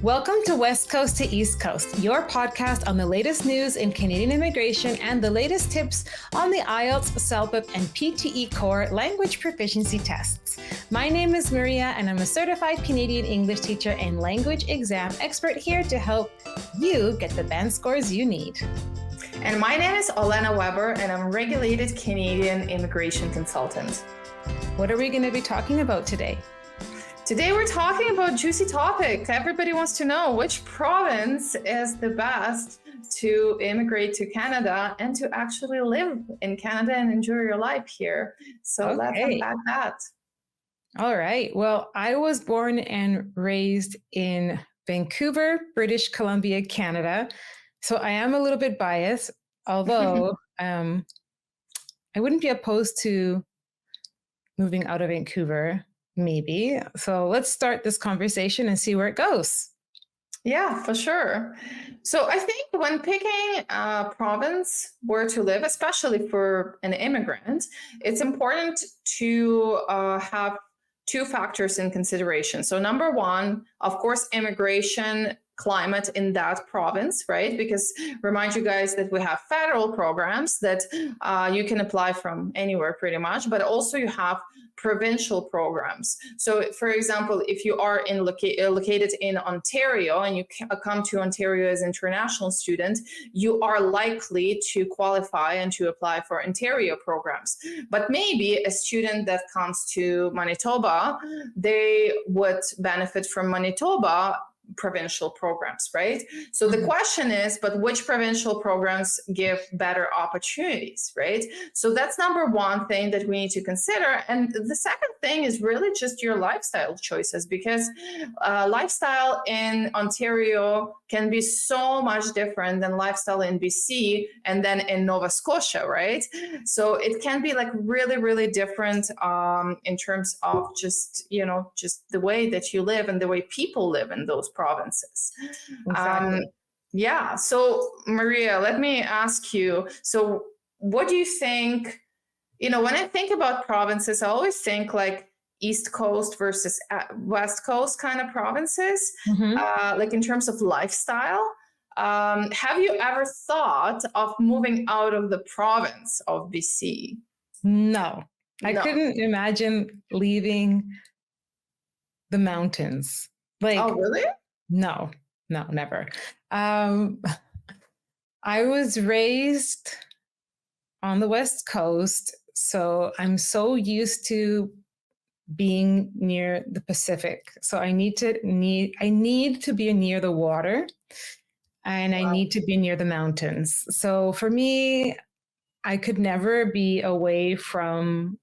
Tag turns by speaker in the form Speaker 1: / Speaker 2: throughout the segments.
Speaker 1: Welcome to West Coast to East Coast, your podcast on the latest news in Canadian immigration and the latest tips on the IELTS, CELPIP, and PTE Core language proficiency tests. My name is Maria, and I'm a certified Canadian English teacher and language exam expert here to help you get the band scores you need.
Speaker 2: And my name is Olena Weber, and I'm a regulated Canadian immigration consultant.
Speaker 1: What are we going to be talking about today?
Speaker 2: Today we're talking about a juicy topic. Everybody wants to know which province is the best to immigrate to Canada and to actually live in Canada and enjoy your life here. So let's unpack that.
Speaker 1: All right. Well, I was born and raised in Vancouver, British Columbia, Canada. So I am a little bit biased, although I wouldn't be opposed to moving out of Vancouver. Maybe. So let's start this conversation and see where it goes.
Speaker 2: Yeah, for sure. So I think when picking a province where to live, especially for an immigrant, it's important to have two factors in consideration. So number one, of course, immigration climate in that province, right? Because remind you guys that we have federal programs that you can apply from anywhere pretty much, but also you have provincial programs. So for example, if you are located in Ontario and you come to Ontario as an international student, you are likely to qualify and to apply for Ontario programs. But maybe a student that comes to Manitoba, they would benefit from Manitoba provincial programs, right? So the question is, but which provincial programs give better opportunities, right? So that's number one thing that we need to consider. And the second thing is really just your lifestyle choices, because lifestyle in Ontario can be so much different than lifestyle in BC and then in Nova Scotia, right? So it can be like really, really different in terms of just the way that you live and the way people live in those provinces.
Speaker 1: Exactly.
Speaker 2: Yeah. So Maria, let me ask you, so what do you think, when I think about provinces, I always think like East Coast versus West Coast kind of provinces, like in terms of lifestyle. Have you ever thought of moving out of the province of BC?
Speaker 1: No. I couldn't imagine leaving the mountains.
Speaker 2: Oh, really?
Speaker 1: No, never. I was raised on the West Coast, so I'm so used to being near the Pacific. So I need to be near the water, and I need to be near the mountains. So for me, I could never be away from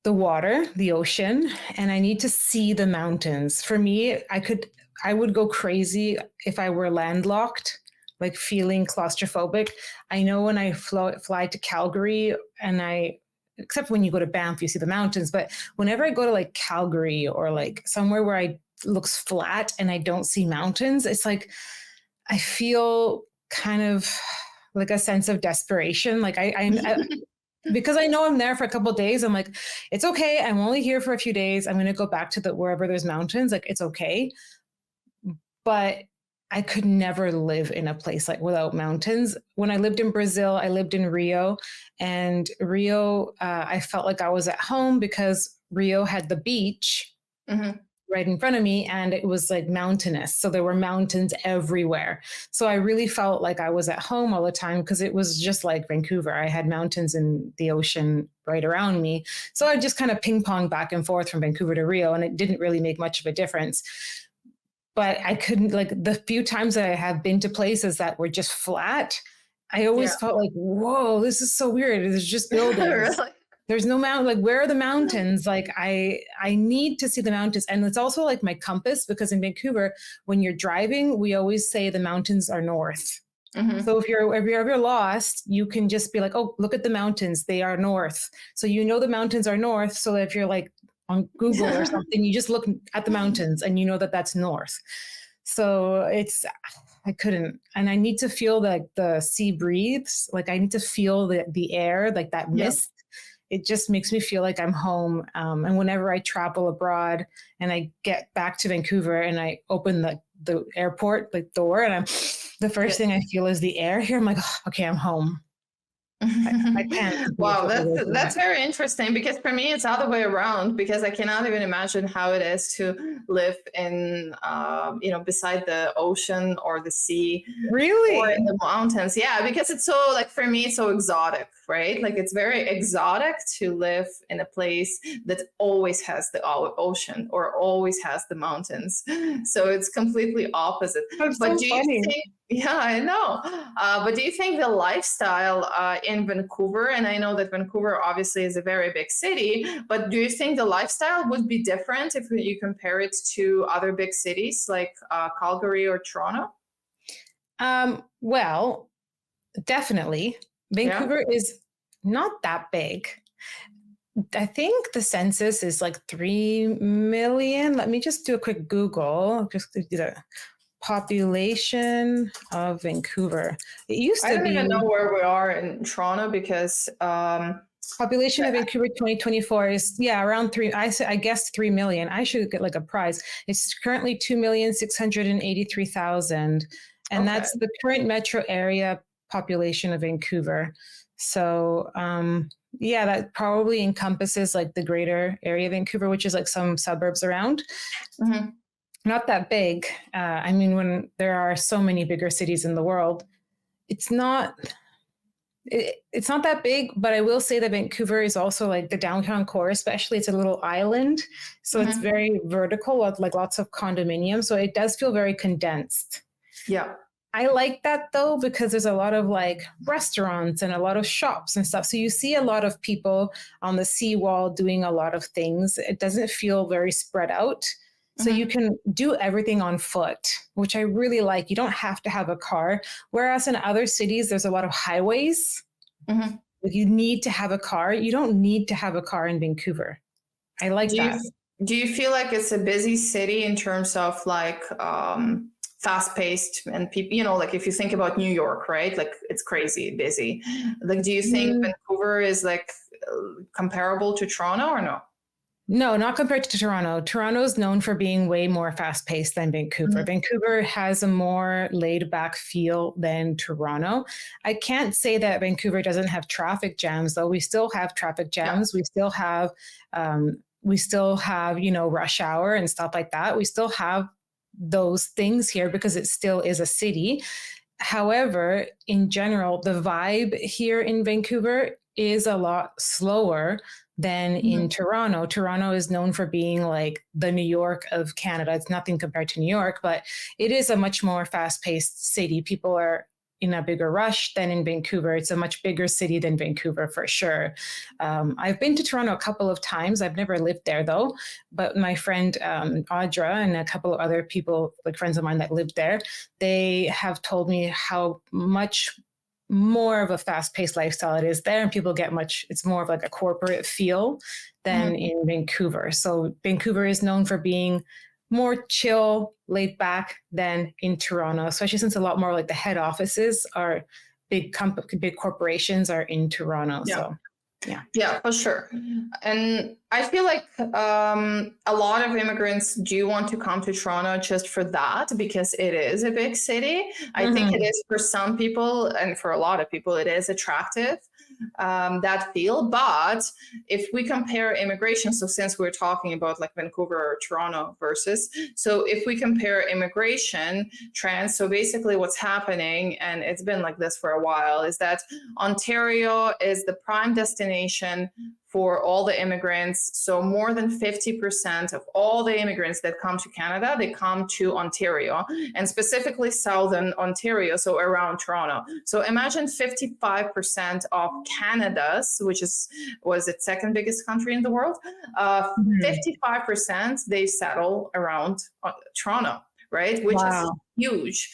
Speaker 1: the water, the ocean, and I need to see the mountains. For me, I would go crazy if I were landlocked, like feeling claustrophobic. I know when I fly to Calgary, and except when you go to Banff, you see the mountains, but whenever I go to like Calgary or like somewhere where it looks flat and I don't see mountains, it's like I feel kind of like a sense of desperation. Like I because I know I'm there for a couple of days, I'm like, it's okay. I'm only here for a few days. I'm going to go back to wherever there's mountains. Like, it's okay. But I could never live in a place like without mountains. When I lived in Brazil, I lived in Rio, and Rio, I felt like I was at home because Rio had the beach right in front of me, and it was like mountainous. So there were mountains everywhere. So I really felt like I was at home all the time because it was just like Vancouver. I had mountains and the ocean right around me. So I just kind of ping pong back and forth from Vancouver to Rio, and it didn't really make much of a difference. But I couldn't, like the few times that I have been to places that were just flat, I always felt like, whoa, this is so weird. There's just buildings.
Speaker 2: Really?
Speaker 1: There's no mountain. Like, where are the mountains? Like, I need to see the mountains. And it's also like my compass, because in Vancouver, when you're driving, we always say the mountains are north. So if you're ever lost, you can just be like, oh, look at the mountains. They are north. So the mountains are north. So if you're like on Google or something, you just look at the mountains and you know that that's north. So I couldn't. And I need to feel like the sea breathes. Like I need to feel the air, like that mist. it just makes me feel like I'm home. And whenever I travel abroad and I get back to Vancouver and I open the airport door, and the first thing I feel is the air here. I'm like, oh, okay, I'm home. I can't be
Speaker 2: Wow,
Speaker 1: away from
Speaker 2: that's
Speaker 1: that.
Speaker 2: very interesting, because for me it's the other way around, because I cannot even imagine how it is to live in beside the ocean or the sea or
Speaker 1: Really?
Speaker 2: in the mountains. Yeah, because it's so, like, for me it's so exotic, right? Like, it's very exotic to live in a place that always has the ocean or always has the mountains. So it's completely opposite.
Speaker 1: That's
Speaker 2: But
Speaker 1: so
Speaker 2: do you
Speaker 1: funny.
Speaker 2: think, yeah, I know. But do you think the lifestyle in Vancouver, and I know that Vancouver obviously is a very big city, but do you think the lifestyle would be different if you compare it to other big cities like Calgary or Toronto?
Speaker 1: Well, definitely.
Speaker 2: Yeah.
Speaker 1: Vancouver is not that big. I think the census is like 3 million. Let me just do a quick Google, just to do the population of Vancouver. It used
Speaker 2: I
Speaker 1: to
Speaker 2: don't even
Speaker 1: be
Speaker 2: know where we are in Toronto, because
Speaker 1: population of Vancouver 2024 is, yeah, around I guess 3 million. I should get like a prize. It's currently 2,683,000, and
Speaker 2: okay.
Speaker 1: that's the current metro area population of Vancouver. So yeah, that probably encompasses like the greater area of Vancouver, which is like some suburbs around.
Speaker 2: Mm-hmm.
Speaker 1: Not that big. I mean, when there are so many bigger cities in the world, it's not it's not that big, but I will say that Vancouver is also like the downtown core, especially. It's a little island. So it's
Speaker 2: Mm-hmm.
Speaker 1: very vertical with like lots of condominiums. So it does feel very condensed.
Speaker 2: Yeah.
Speaker 1: I like that though, because there's a lot of like restaurants and a lot of shops and stuff. So you see a lot of people on the seawall doing a lot of things. It doesn't feel very spread out. So you
Speaker 2: Mm-hmm.
Speaker 1: can do everything on foot, which I really like. You don't have to have a car. Whereas in other cities, there's a lot of highways.
Speaker 2: Mm-hmm.
Speaker 1: Like you need to have a car. You don't need to have a car in Vancouver. I like
Speaker 2: Do you
Speaker 1: that.
Speaker 2: do you feel like it's a busy city in terms of, like, fast paced, and people, like, if you think about New York, right? Like, it's crazy busy. Like, do you think
Speaker 1: Mm,
Speaker 2: Vancouver is, like, comparable to Toronto, or no?
Speaker 1: no, not compared to Toronto. Toronto is known for being way more fast paced than Vancouver.
Speaker 2: Mhm.
Speaker 1: Vancouver has a more laid back feel than Toronto. I can't say that Vancouver doesn't have traffic jams, though. We still have traffic
Speaker 2: Yeah.
Speaker 1: jams. We still have, rush hour and stuff like that. We still have those things here because it still is a city. However, in general, the vibe here in Vancouver is a lot slower than in
Speaker 2: Mhm.
Speaker 1: Toronto. Toronto is known for being like the New York of Canada. It's nothing compared to New York, but it is a much more fast paced city. People are in a bigger rush than in Vancouver. It's a much bigger city than Vancouver for sure. I've been to Toronto a couple of times. I've never lived there though, but my friend Audra and a couple of other people, like friends of mine that lived there, they have told me how much more of a fast-paced lifestyle it is there, and people get it's more of like a corporate feel than
Speaker 2: Mhm.
Speaker 1: in Vancouver. So Vancouver is known for being more chill, laid back than in Toronto, especially since a lot more like the head offices are big corporations are in Toronto.
Speaker 2: Yeah.
Speaker 1: So yeah.
Speaker 2: Yeah, for sure. And I feel like a lot of immigrants do want to come to Toronto just for that, because it is a big city. I think it
Speaker 1: Mm-hmm.
Speaker 2: is, for some people, and for a lot of people, it is attractive, that feel. But if we compare immigration, so since we're talking about like Vancouver or Toronto versus, so if we compare immigration trends, so basically what's happening, and it's been like this for a while, is that Ontario is the prime destination for all the immigrants. So more than 50% of all the immigrants that come to Canada, they come to Ontario, and specifically Southern Ontario, so around Toronto. So imagine 55% of Canada's, which was its second biggest country in the world,
Speaker 1: Mm-hmm.
Speaker 2: 55% they settle around Toronto, right? Which is
Speaker 1: Wow.
Speaker 2: huge.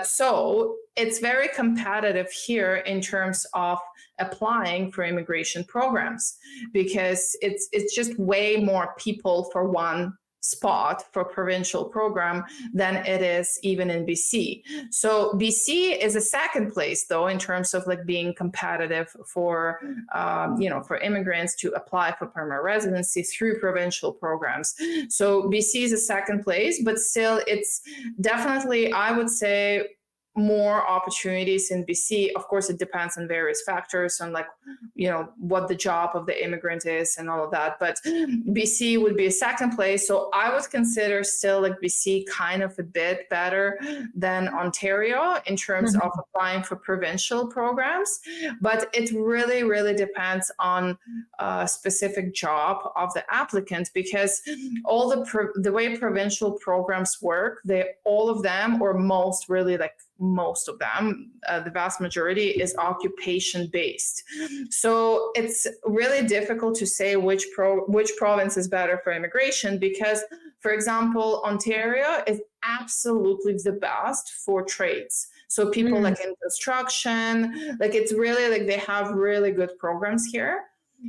Speaker 2: So it's very competitive here in terms of applying for immigration programs, because it's just way more people for one spot for provincial program than it is even in BC. So BC is a second place though in terms of like being competitive for for immigrants to apply for permanent residency through provincial programs. So BC is a second place, but still it's definitely, I would say, more opportunities in BC. Of course, it depends on various factors, on like, what the job of the immigrant is and all of that. But BC would be a second place. So I would consider still like BC kind of a bit better than Ontario in terms of applying for provincial programs. But it really, really depends on a specific job of the applicant, because all the way provincial programs work, all of them, or most of them, the vast majority is occupation based. So it's really difficult to say which province is better for immigration, because, for example, Ontario is absolutely the best for trades. So people like in construction, like it's really like they have really good programs here.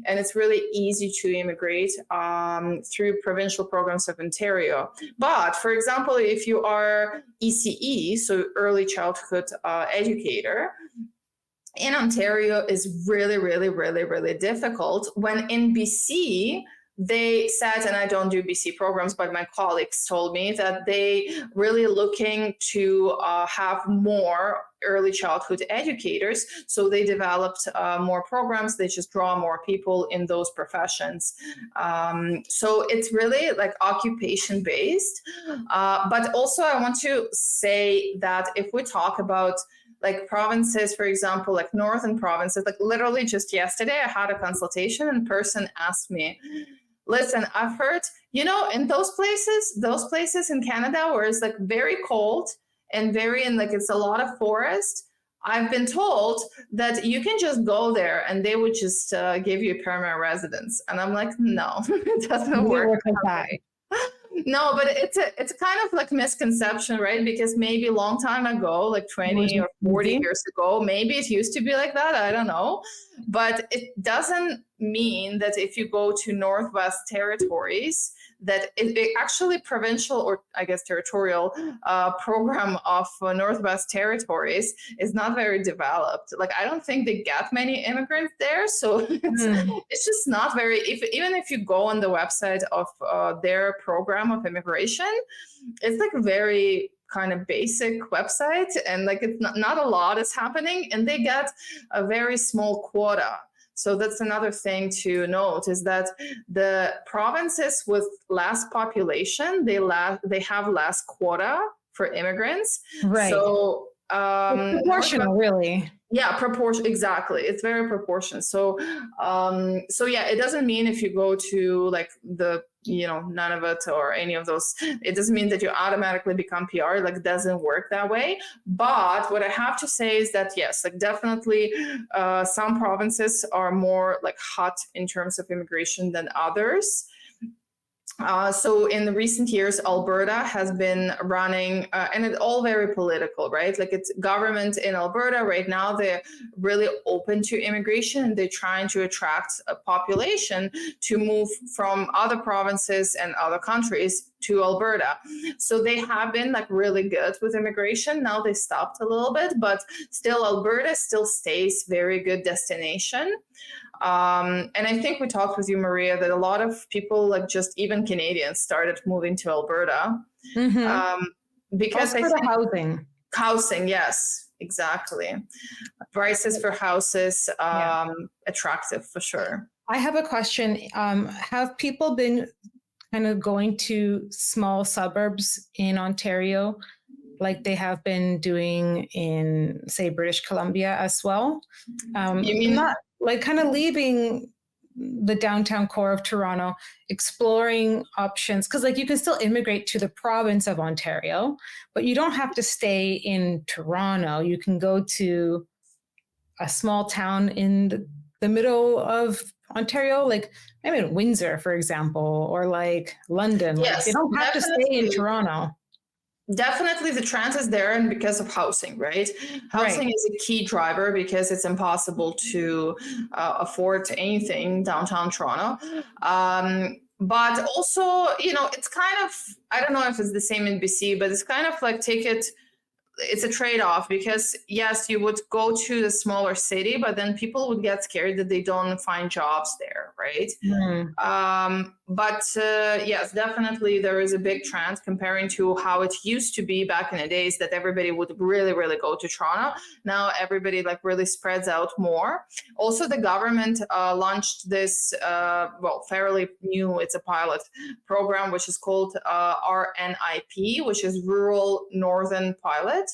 Speaker 2: And it's really easy to immigrate through provincial programs of Ontario. But for example, if you are ECE, so early childhood educator, in Ontario is really, really, really, really difficult. When in BC, they said, and I don't do BC programs, but my colleagues told me that they really looking to have more early childhood educators. So they developed more programs. They just draw more people in those professions. So it's really like occupation based. But also I want to say that if we talk about like provinces, for example, like northern provinces, like literally just yesterday, I had a consultation and a person asked me, listen, I've heard, in those places in Canada where it's like very cold and it's a lot of forest, I've been told that you can just go there and they would just give you a permanent residence. And I'm like, no, it doesn't work
Speaker 1: like that.
Speaker 2: No, but it's a kind of like misconception, right? Because maybe a long time ago, like 20 or 40 years ago, maybe it used to be like that. I don't know. But it doesn't mean that if you go to Northwest Territories, that it actually provincial, or I guess territorial program of Northwest Territories is not very developed. Like, I don't think they get many immigrants there. So it's just not very, even if you go on the website of their program of immigration, it's like very kind of basic website, and like it's not a lot is happening, and they get a very small quota. So that's another thing to note, is that the provinces with less population, they have less quota for immigrants.
Speaker 1: Right.
Speaker 2: So
Speaker 1: proportional, really.
Speaker 2: Yeah, proportion, exactly. It's very proportional. So yeah, it doesn't mean if you go to like the Nunavut or any of those, it doesn't mean that you automatically become PR. Like, it doesn't work that way. But what I have to say is that yes, like definitely some provinces are more like hot in terms of immigration than others. So in the recent years, Alberta has been running, and it's all very political, right? Like, it's government in Alberta right now, they're really open to immigration, and they're trying to attract a population to move from other provinces and other countries to Alberta. So they have been like really good with immigration. Now they stopped a little bit, but still Alberta still stays very good destination. And I think we talked with you, Maria, that a lot of people, like just even Canadians, started moving to Alberta because
Speaker 1: also
Speaker 2: I think
Speaker 1: housing,
Speaker 2: yes, exactly. Prices for houses, attractive for sure.
Speaker 1: I have a question. Have people been kind of going to small suburbs in Ontario, like they have been doing in, say, British Columbia as well?
Speaker 2: You mean
Speaker 1: not like kind of leaving the downtown core of Toronto, exploring options? Because like you can still immigrate to the province of Ontario, but you don't have to stay in Toronto. You can go to a small town in the middle of Ontario, like maybe in Windsor, for example, or like London.
Speaker 2: Yes,
Speaker 1: like they don't have to stay in Toronto.
Speaker 2: Definitely the trend is there, and because of housing, right? Housing is a key driver, because it's impossible to afford anything downtown Toronto. but also, it's kind of, I don't know if it's the same in BC, but it's kind of like it's a trade-off, because yes, you would go to the smaller city, but then people would get scared that they don't find jobs there, right?
Speaker 1: Mm.
Speaker 2: But yes, definitely there is a big trend comparing to how it used to be back in the days, that everybody would really, really go to Toronto. Now everybody like really spreads out more. Also, the government launched this, fairly new, it's a pilot program, which is called RNIP, which is Rural Northern Pilot.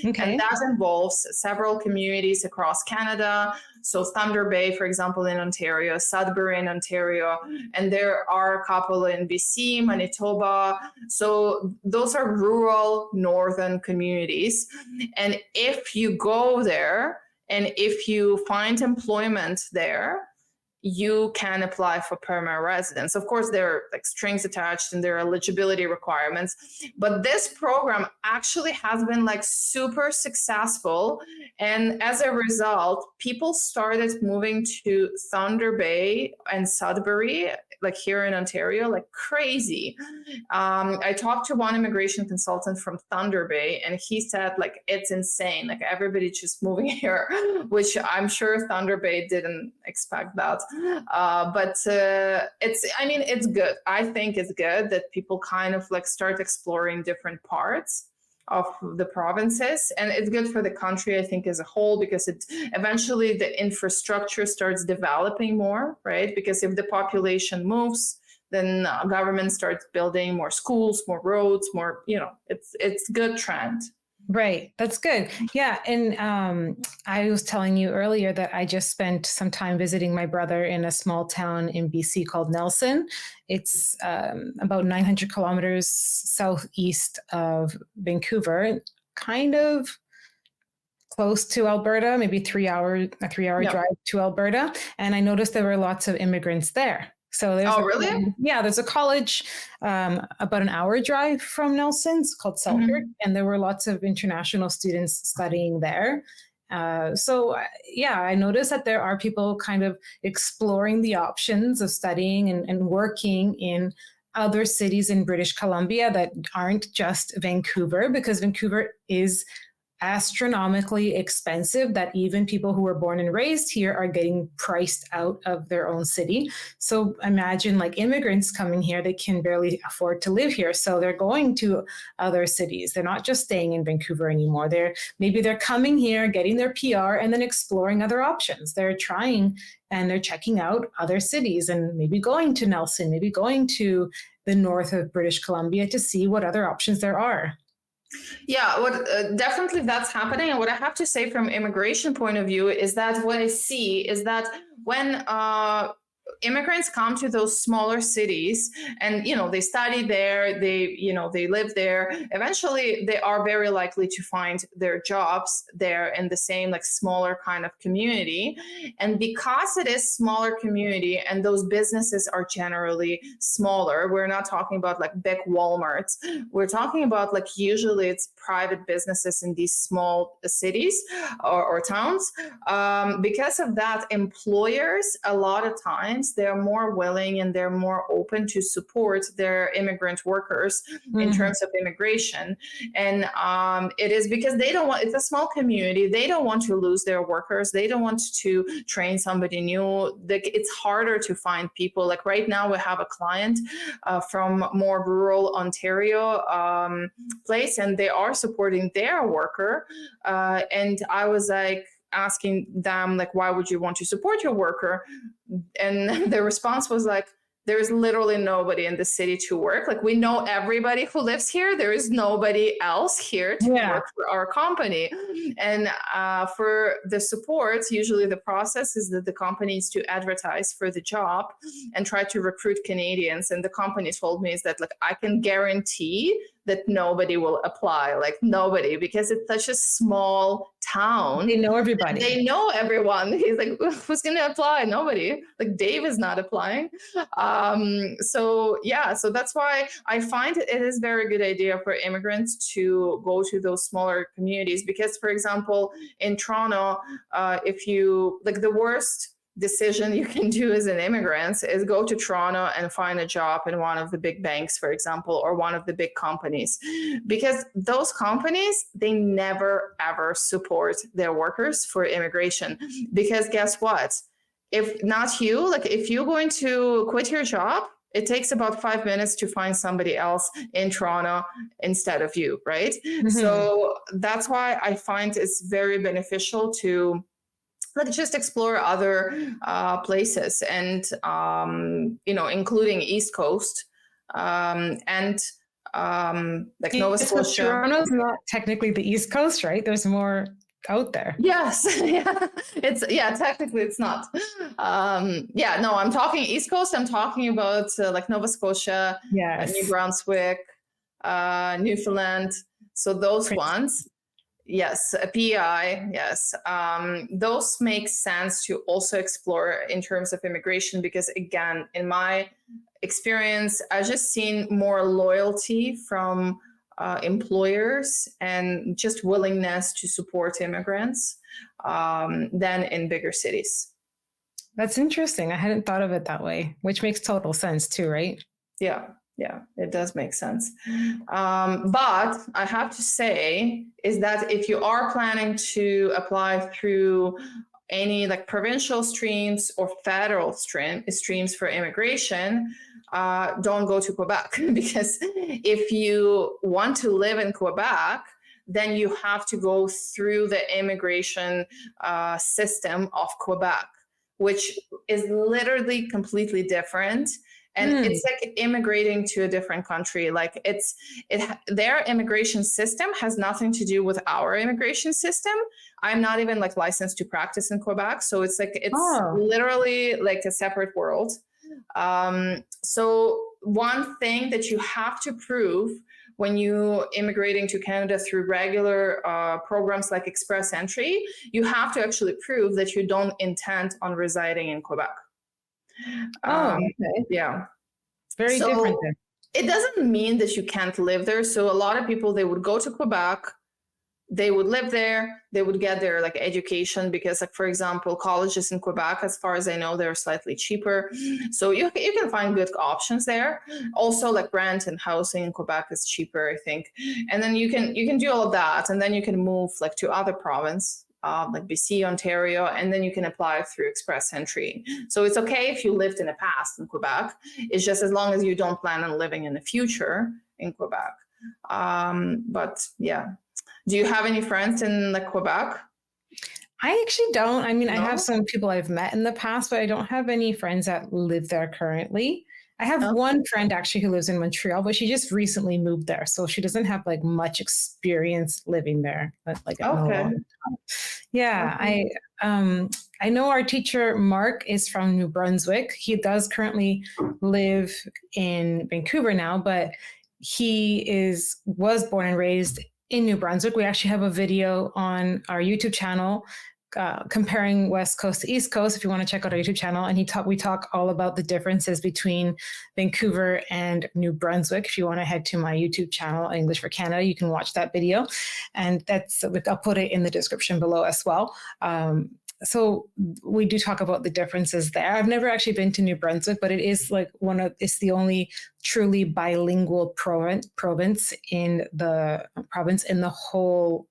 Speaker 1: Okay.
Speaker 2: And that involves several communities across Canada. So Thunder Bay, for example, in Ontario, Sudbury in Ontario, and there are a couple in BC, Manitoba. So those are rural northern communities. And if you go there and if you find employment there, you can apply for permanent residence. Of course, there are like strings attached and there are eligibility requirements, but this program actually has been like super successful. And as a result, people started moving to Thunder Bay and Sudbury, like here in Ontario, like crazy. I talked to one immigration consultant from Thunder Bay, and he said like it's insane, like everybody's just moving here, which I'm sure Thunder Bay didn't expect that. But it's good. I think it's good that people kind of like start exploring different parts of the provinces, and it's good for the country, I think, as a whole, because it eventually the infrastructure starts developing more, right? Because if the population moves, then government starts building more schools, more roads, more, it's good trend.
Speaker 1: Right. That's good. Yeah. And I was telling you earlier that I just spent some time visiting my brother in a small town in BC called Nelson. It's about 900 kilometers southeast of Vancouver, kind of close to Alberta, maybe a 3-hour drive to Alberta. And I noticed there were lots of immigrants there. So there's there's a college about an hour drive from Nelson's called CELPIP, and there were lots of international students studying there. I noticed that there are people kind of exploring the options of studying and working in other cities in British Columbia that aren't just Vancouver, because Vancouver is astronomically expensive, that even people who were born and raised here are getting priced out of their own city. So imagine like immigrants coming here, they can barely afford to live here. So they're going to other cities. They're not just staying in Vancouver anymore. Maybe they're coming here, getting their PR, and then exploring other options. They're trying and they're checking out other cities and maybe going to Nelson, maybe going to the north of British Columbia to see what other options there are.
Speaker 2: Yeah, definitely that's happening. And what I have to say from immigration point of view is that what I see is that when immigrants come to those smaller cities and they study there, they live there, eventually they are very likely to find their jobs there in the same like smaller kind of community. And because it is smaller community and those businesses are generally smaller, we're not talking about like big Walmarts, we're talking about like usually it's private businesses in these small cities or towns. Because of that, employers a lot of times they're more willing and they're more open to support their immigrant workers in terms of immigration. And it is because it's a small community. They don't want to lose their workers. They don't want to train somebody new. It's harder to find people. Like right now we have a client from more rural Ontario place, and they are supporting their worker. And I was like, asking them like, why would you want to support your worker? And the response was like, there is literally nobody in the city to work. Like we know everybody who lives here. There is nobody else here to work for our company. And for the support, usually the process is that the company needs to advertise for the job and try to recruit Canadians. And the company told me is that like, I can guarantee that nobody will apply, like nobody, because it's such a small town.
Speaker 1: They know everybody.
Speaker 2: They know everyone. He's like, who's going to apply? Nobody. Like Dave is not applying. So that's why I find it is a very good idea for immigrants to go to those smaller communities, because, for example, in Toronto, if you like the worst decision you can do as an immigrant is go to Toronto and find a job in one of the big banks, for example, or one of the big companies, because those companies, they never ever support their workers for immigration. Because guess what? If not you, like if you're going to quit your job, it takes about 5 minutes to find somebody else in Toronto instead of you, right?
Speaker 1: Mm-hmm.
Speaker 2: So that's why I find it's very beneficial to like just explore other places, and including East Coast and like Nova Scotia.
Speaker 1: Toronto's not technically the East Coast, right? There's more out there.
Speaker 2: Yes, yeah, technically it's not. No, I'm talking East Coast. I'm talking about like Nova Scotia,
Speaker 1: Yes.
Speaker 2: New Brunswick, Newfoundland. So those ones. Yes, a PEI, yes. Those make sense to also explore in terms of immigration, because again, in my experience, I've just seen more loyalty from employers and just willingness to support immigrants than in bigger cities.
Speaker 1: That's interesting. I hadn't thought of it that way, which makes total sense too, right?
Speaker 2: Yeah, it does make sense. But I have to say is that if you are planning to apply through any like provincial streams or federal streams for immigration, don't go to Quebec, because if you want to live in Quebec, then you have to go through the immigration system of Quebec, which is literally completely different. And it's like immigrating to a different country. Like their immigration system has nothing to do with our immigration system. I'm not even like licensed to practice in Quebec. So it's literally like a separate world. So one thing that you have to prove when you immigrating to Canada through regular programs like Express Entry, you have to actually prove that you don't intend on residing in Quebec.
Speaker 1: Okay.
Speaker 2: Yeah.
Speaker 1: Very different then.
Speaker 2: It doesn't mean that you can't live there. So a lot of people, they would go to Quebec, they would live there, they would get their like education, because like, for example, colleges in Quebec, as far as I know, they're slightly cheaper. So you can find good options there. Also like rent and housing in Quebec is cheaper, I think. And then you can do all of that. And then you can move like to other province, like BC, Ontario, and then you can apply through Express Entry. So it's okay if you lived in the past in Quebec. It's just as long as you don't plan on living in the future in Quebec. But yeah, do you have any friends in like Quebec?
Speaker 1: I actually don't. I mean,
Speaker 2: No?
Speaker 1: I have some people I've met in the past, but I don't have any friends that live there currently. I have one friend actually who lives in Montreal, but she just recently moved there. So she doesn't have like much experience living there. Like yeah,
Speaker 2: Okay.
Speaker 1: I know our teacher Mark is from New Brunswick. He does currently live in Vancouver now, but he was born and raised in New Brunswick. We actually have a video on our YouTube channel comparing West Coast to East Coast, if you want to check out our YouTube channel. And we talk all about the differences between Vancouver and New Brunswick. If you want to head to my YouTube channel, English for Canada, you can watch that video. And I'll put it in the description below as well. So we do talk about the differences there. I've never actually been to New Brunswick, but it is like it's the only truly bilingual province in the whole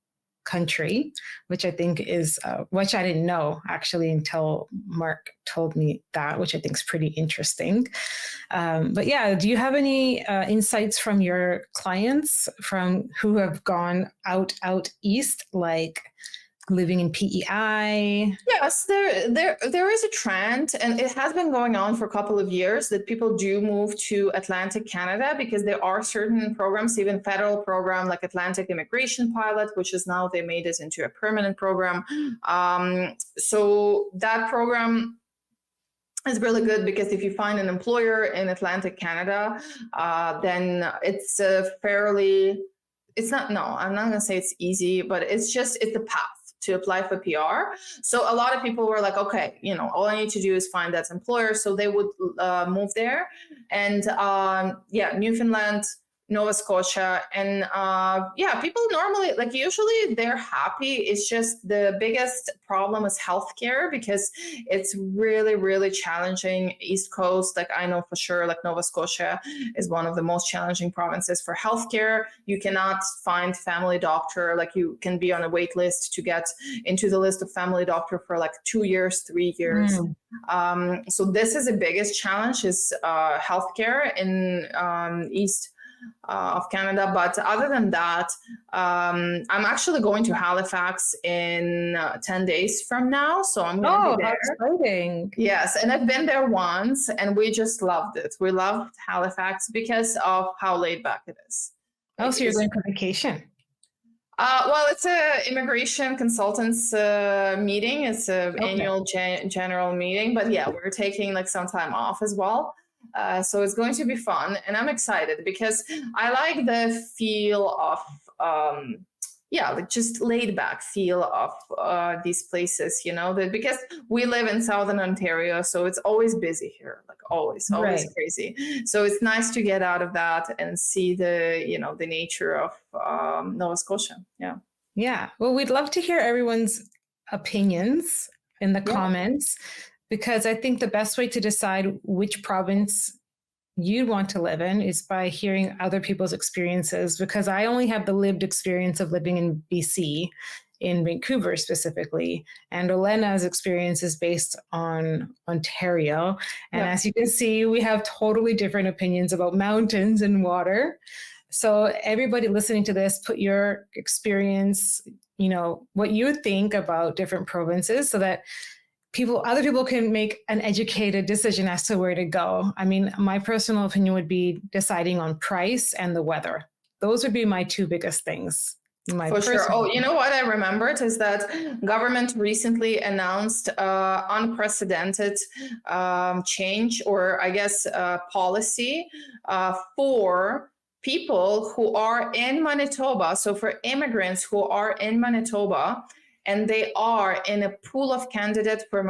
Speaker 1: country, which I think is, which I didn't know actually until Mark told me that, which I think is pretty interesting. But yeah, do you have any insights from your clients from who have gone out east, like living in PEI?
Speaker 2: Yes, there is a trend, and it has been going on for a couple of years, that people do move to Atlantic Canada, because there are certain programs, even federal program like Atlantic Immigration Pilot, which is now they made it into a permanent program. So that program is really good, because if you find an employer in Atlantic Canada, then it's I'm not going to say it's easy, but it's a path to apply for PR. So a lot of people were like, okay, all I need to do is find that employer. So they would move there. And Newfoundland, Nova Scotia. And yeah, people normally, like usually they're happy. It's just the biggest problem is healthcare because it's really, really challenging. East Coast, like I know for sure, like Nova Scotia is one of the most challenging provinces for healthcare. You cannot find family doctor, like you can be on a wait list to get into the list of family doctor for like 2 years, 3 years. So this is the biggest challenge is healthcare in East of Canada. But other than that, I'm actually going to Halifax in 10 days from now. So I'm going to be there.
Speaker 1: How exciting.
Speaker 2: Yes, and I've been there once and we just loved it. We loved Halifax because of how laid back it is.
Speaker 1: Oh, so you're going for vacation?
Speaker 2: Well, it's a immigration consultants meeting. It's an annual general meeting, but yeah, we're taking like some time off as well. So it's going to be fun, and I'm excited because I like the feel of like just laid back feel of these places, you know, because we live in Southern Ontario, so it's always busy here, like always crazy. So it's nice to get out of that and see the, you know, the nature of Nova Scotia. Yeah.
Speaker 1: Yeah. Well, we'd love to hear everyone's opinions in the comments, because I think the best way to decide which province you'd want to live in is by hearing other people's experiences, because I only have the lived experience of living in BC, in Vancouver specifically, and Olena's experience is based on Ontario. And as you can see, we have totally different opinions about mountains and water. So everybody listening to this, put your experience, you know, what you think about different provinces so that other people can make an educated decision as to where to go. I mean, my personal opinion would be deciding on price and the weather. Those would be my two biggest things.
Speaker 2: For sure. Oh, you know what I remembered is that government recently announced unprecedented change, or I guess policy for people who are in Manitoba. So for immigrants who are in Manitoba, and they are in a pool of candidates for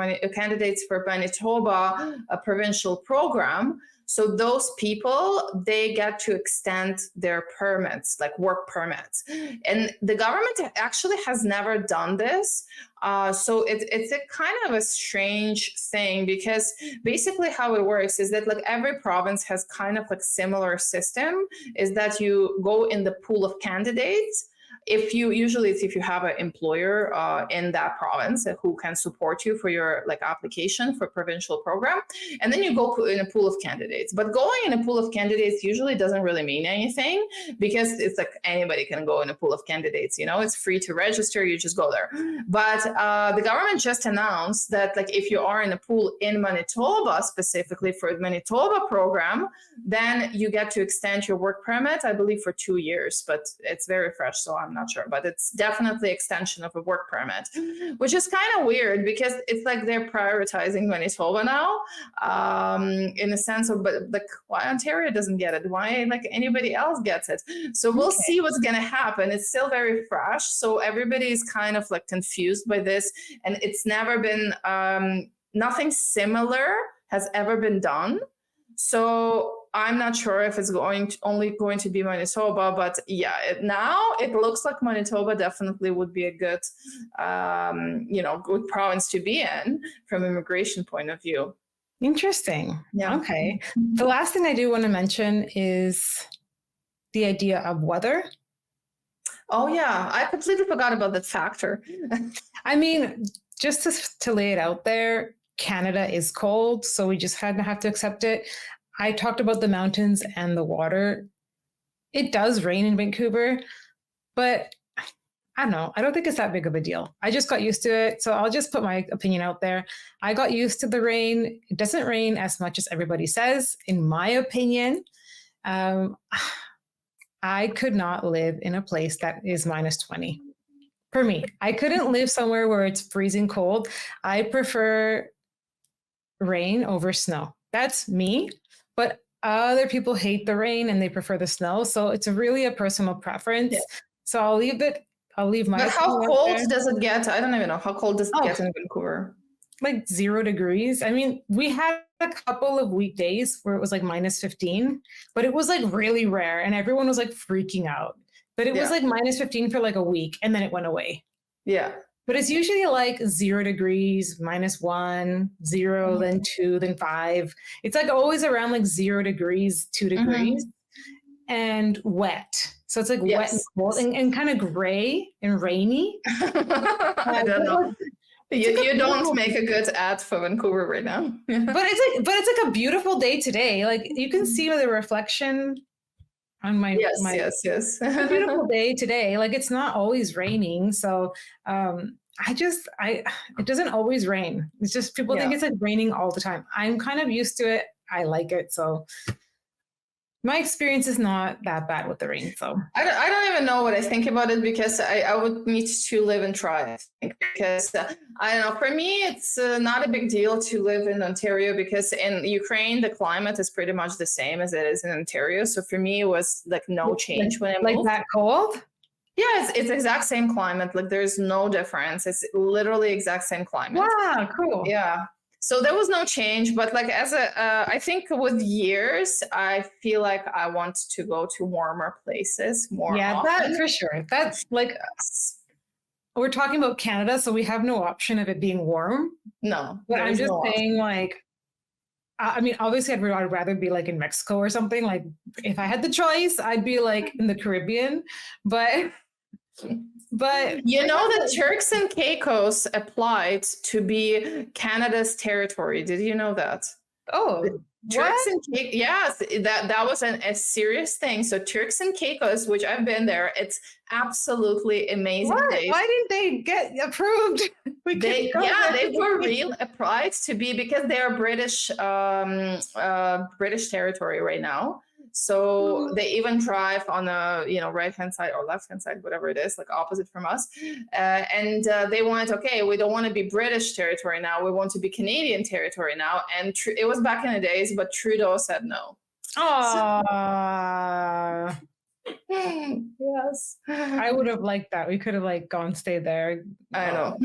Speaker 2: Manitoba, a provincial program. So those people, they get to extend their permits, like work permits. And the government actually has never done this. So it's a kind of a strange thing, because basically how it works is that like every province has kind of like similar system, is that you go in the pool of candidates. If you have an employer in that province who can support you for your like application for provincial program, and then you go in a pool of candidates. But going in a pool of candidates usually doesn't really mean anything, because it's like anybody can go in a pool of candidates, you know, it's free to register, you just go there. But the government just announced that like if you are in a pool in Manitoba, specifically for the Manitoba program, then you get to extend your work permit, I believe for 2 years, but it's very fresh, so I'm not sure, but it's definitely extension of a work permit, which is kind of weird because it's like they're prioritizing Manitoba now, in a sense of, but like why Ontario doesn't get it? Why like anybody else gets it? So we'll see what's going to happen. It's still very fresh, so everybody is kind of like confused by this, and it's never been nothing similar has ever been done. So I'm not sure if it's only going to be Manitoba, but yeah, now it looks like Manitoba definitely would be a good, good province to be in from immigration point of view.
Speaker 1: Interesting. Yeah. Okay. The last thing I do want to mention is the idea of weather.
Speaker 2: Oh yeah, I completely forgot about that factor.
Speaker 1: I mean, just to lay it out there, Canada is cold, so we just have to accept it. I talked about the mountains and the water. It does rain in Vancouver, but I don't know. I don't think it's that big of a deal. I just got used to it. So I'll just put my opinion out there. I got used to the rain. It doesn't rain as much as everybody says, in my opinion. I could not live in a place that is minus 20. For me, I couldn't live somewhere where it's freezing cold. I prefer rain over snow. That's me. But other people hate the rain and they prefer the snow. So it's really a personal preference. Yeah. So I'll leave my.
Speaker 2: But how cold does it get? I don't even know. How cold does it get in Vancouver?
Speaker 1: Like 0 degrees. I mean, we had a couple of weekdays where it was like minus 15, but it was like really rare and everyone was like freaking out. But it was like minus 15 for like a week and then it went away.
Speaker 2: Yeah.
Speaker 1: But it's usually like 0 degrees, -1, 0, then 2, then 5. It's like always around like 0 degrees, 2 degrees, and wet. So it's like wet and cold and kind of gray and rainy.
Speaker 2: I don't know. You don't make a good ad for Vancouver right now.
Speaker 1: But it's like a beautiful day today. Like you can see the reflection on my
Speaker 2: yes.
Speaker 1: A beautiful day today. Like it's not always raining, so it doesn't always rain. It's just people think it's like raining all the time. I'm kind of used to it. I like it, so my experience is not that bad with the rain. So
Speaker 2: I don't even know what I think about it because I would need to live and try, I think, because I don't know. For me, it's not a big deal to live in Ontario because in Ukraine, the climate is pretty much the same as it is in Ontario. So for me, it was like no change when I moved.
Speaker 1: Like that cold?
Speaker 2: Yeah, it's exact same climate. Like there's no difference. It's literally exact same climate.
Speaker 1: Wow, cool.
Speaker 2: Yeah. So there was no change, but like I think with years, I feel like I want to go to warmer places more often.
Speaker 1: That for sure. That's like, we're talking about Canada, so we have no option of it being warm.
Speaker 2: No.
Speaker 1: But I'm just saying like, I mean, obviously I'd rather be like in Mexico or something. Like if I had the choice, I'd be like in the Caribbean, but
Speaker 2: you know the Turks and Caicos applied to be Canada's territory. Did you know that?
Speaker 1: Oh,
Speaker 2: Turks and Caicos, yes, that was a serious thing. So Turks and Caicos, which I've been there, it's absolutely amazing.
Speaker 1: Why didn't they get approved?
Speaker 2: They were real applied to be because they are British territory right now. So they even drive on the right hand side or left hand side, whatever it is, like opposite from us. And they wanted, we don't want to be British territory now. We want to be Canadian territory now. And it was back in the days, but Trudeau said no.
Speaker 1: Aww.
Speaker 2: Yes.
Speaker 1: I would have liked that. We could have like gone stay there.
Speaker 2: I know.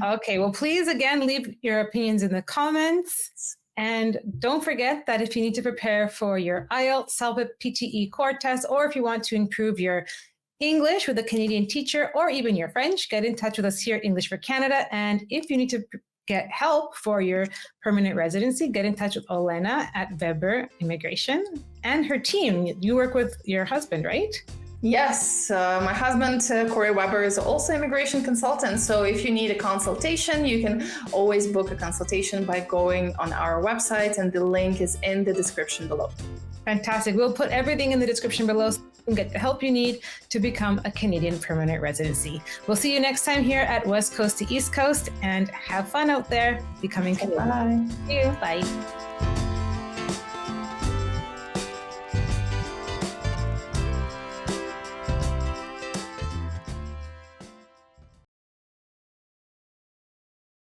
Speaker 1: Okay, well, please again leave your opinions in the comments. And don't forget that if you need to prepare for your IELTS, CELPIP, PTE Core test, or if you want to improve your English with a Canadian teacher or even your French, get in touch with us here at English for Canada. And if you need to get help for your permanent residency, get in touch with Olena at Weber Immigration and her team. You work with your husband, right?
Speaker 2: Yes, my husband, Corey Weber, is also immigration consultant. So if you need a consultation, you can always book a consultation by going on our website, and the link is in the description below.
Speaker 1: Fantastic. We'll put everything in the description below so you can get the help you need to become a Canadian permanent residency. We'll see you next time here at West Coast to East Coast, and have fun out there becoming Canadian.
Speaker 2: Bye.
Speaker 1: See you. Bye.